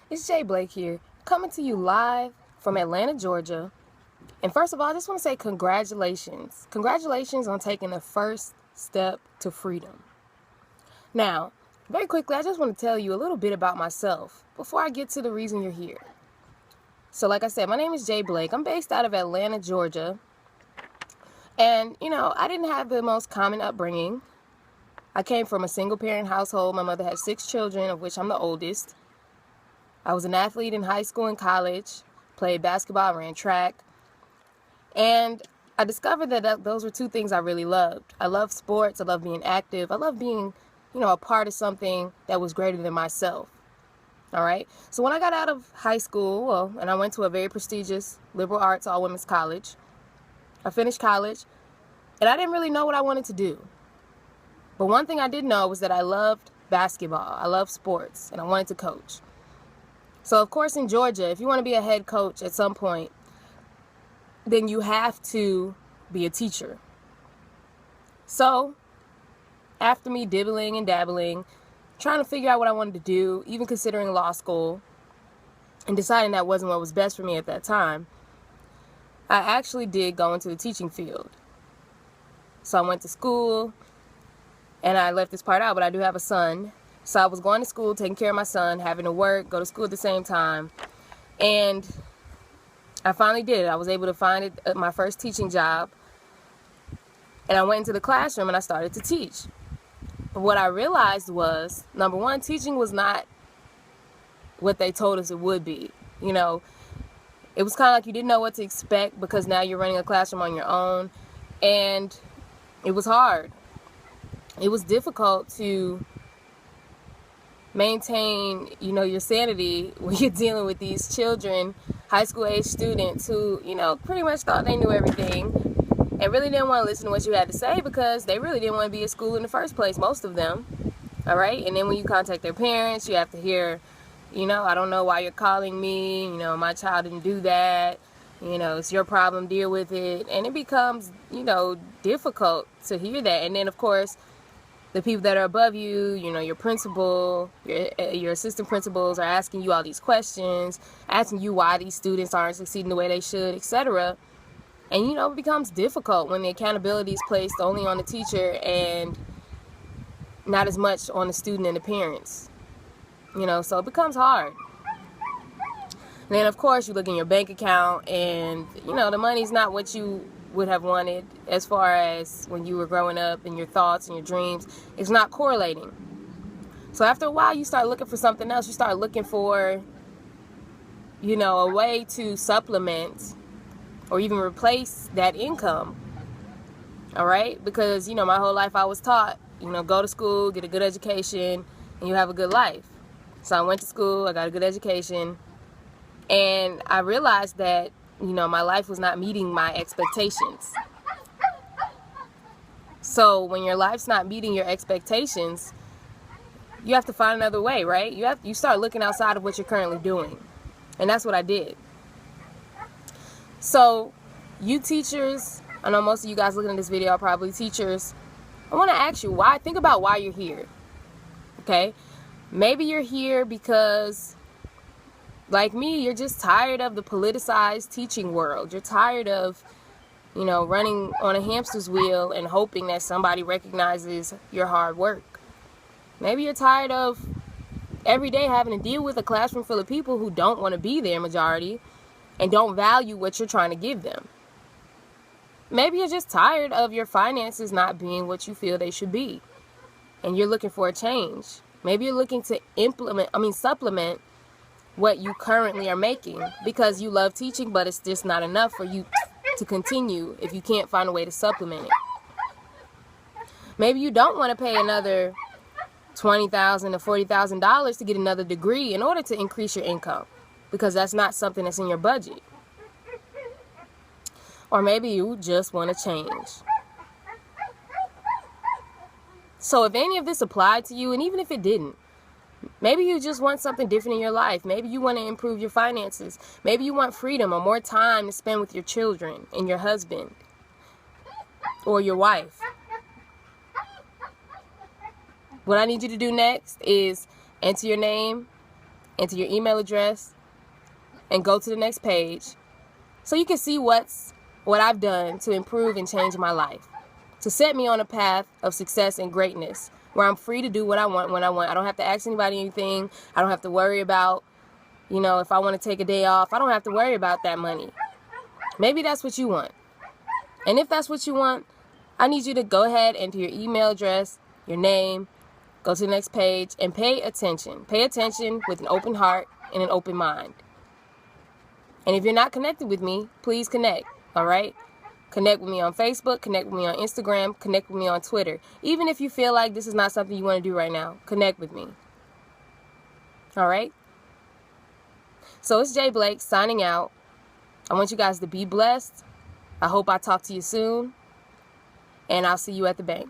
It's Jay Blake here, coming to you live from Atlanta, Georgia. And first of all, I just want to say congratulations. Congratulations on taking the first step to freedom. Now, very quickly, I just want to tell you a little bit about myself before I get to the reason you're here. So like I said, my name is Jay Blake. I'm based out of Atlanta, Georgia. And, I didn't have the most common upbringing. I came from a single-parent household. My mother had 6 children, of which I'm the oldest. I was an athlete in high school and college, played basketball, ran track. And I discovered that those were 2 things I really loved. I love sports. I love being active. I love being, a part of something that was greater than myself. All right. So when I got out of high school, and I went to a very prestigious liberal arts all-women's college, I finished college, and I didn't really know what I wanted to do. But one thing I did know was that I loved basketball. I loved sports, and I wanted to coach. So, of course, in Georgia, if you want to be a head coach at some point, then you have to be a teacher. So, after me dibbling and dabbling, trying to figure out what I wanted to do, even considering law school, and deciding that wasn't what was best for me at that time, I actually did go into the teaching field. So I went to school, and I left this part out, but I do have a son. So I was going to school, taking care of my son, having to work, go to school at the same time. And I finally did it. I was able to find my first teaching job. And I went into the classroom and I started to teach. But what I realized was, number one, teaching was not what they told us it would be. It was kind of like you didn't know what to expect because now you're running a classroom on your own. And it was hard. It was difficult to maintain, your sanity when you're dealing with these children, high school age students who, pretty much thought they knew everything and really didn't want to listen to what you had to say because they really didn't want to be at school in the first place, most of them. All right. And then when you contact their parents, you have to hear, I don't know why you're calling me. My child didn't do that. It's your problem, deal with it. And it becomes, difficult to hear that. And then, of course, the people that are above you, your principal, your assistant principals are asking you all these questions, asking you why these students aren't succeeding the way they should, etc. And, it becomes difficult when the accountability is placed only on the teacher and not as much on the student and the parents. So it becomes hard. And then, of course, you look in your bank account and, the money's not what you would have wanted as far as when you were growing up and your thoughts and your dreams. It's not correlating. So after a while, you start looking for something else. You start looking for, a way to supplement or even replace that income. All right? Because, my whole life I was taught, go to school, get a good education, and you have a good life. So I went to school, I got a good education, and I realized that, my life was not meeting my expectations. So when your life's not meeting your expectations, you have to find another way, right? You start looking outside of what you're currently doing. And that's what I did. So you teachers, I know most of you guys looking at this video are probably teachers. I want to ask you think about why you're here. Okay? Maybe you're here because, like me, you're just tired of the politicized teaching world. You're tired of, running on a hamster's wheel and hoping that somebody recognizes your hard work. Maybe you're tired of every day having to deal with a classroom full of people who don't want to be there, majority, and don't value what you're trying to give them. Maybe you're just tired of your finances not being what you feel they should be, and you're looking for a change. Maybe you're looking to supplement what you currently are making because you love teaching, but it's just not enough for you to continue if you can't find a way to supplement it. Maybe you don't want to pay another $20,000 to $40,000 to get another degree in order to increase your income because that's not something that's in your budget. Or maybe you just want to change. So if any of this applied to you, and even if it didn't, maybe you just want something different in your life. Maybe you want to improve your finances. Maybe you want freedom or more time to spend with your children and your husband or your wife. What I need you to do next is enter your name enter your email address, and go to the next page so you can see what I've done to improve and change my life, to set me on a path of success and greatness where I'm free to do what I want when I want. I don't have to ask anybody anything. I don't have to worry about, if I want to take a day off. I don't have to worry about that money. Maybe that's what you want. And if that's what you want, I need you to go ahead, enter your email address, your name, go to the next page, and pay attention. Pay attention with an open heart and an open mind. And if you're not connected with me, please connect, all right? Connect with me on Facebook, connect with me on Instagram, connect with me on Twitter. Even if you feel like this is not something you want to do right now, connect with me. All right? So it's Jay Blake signing out. I want you guys to be blessed. I hope I talk to you soon. And I'll see you at the bank.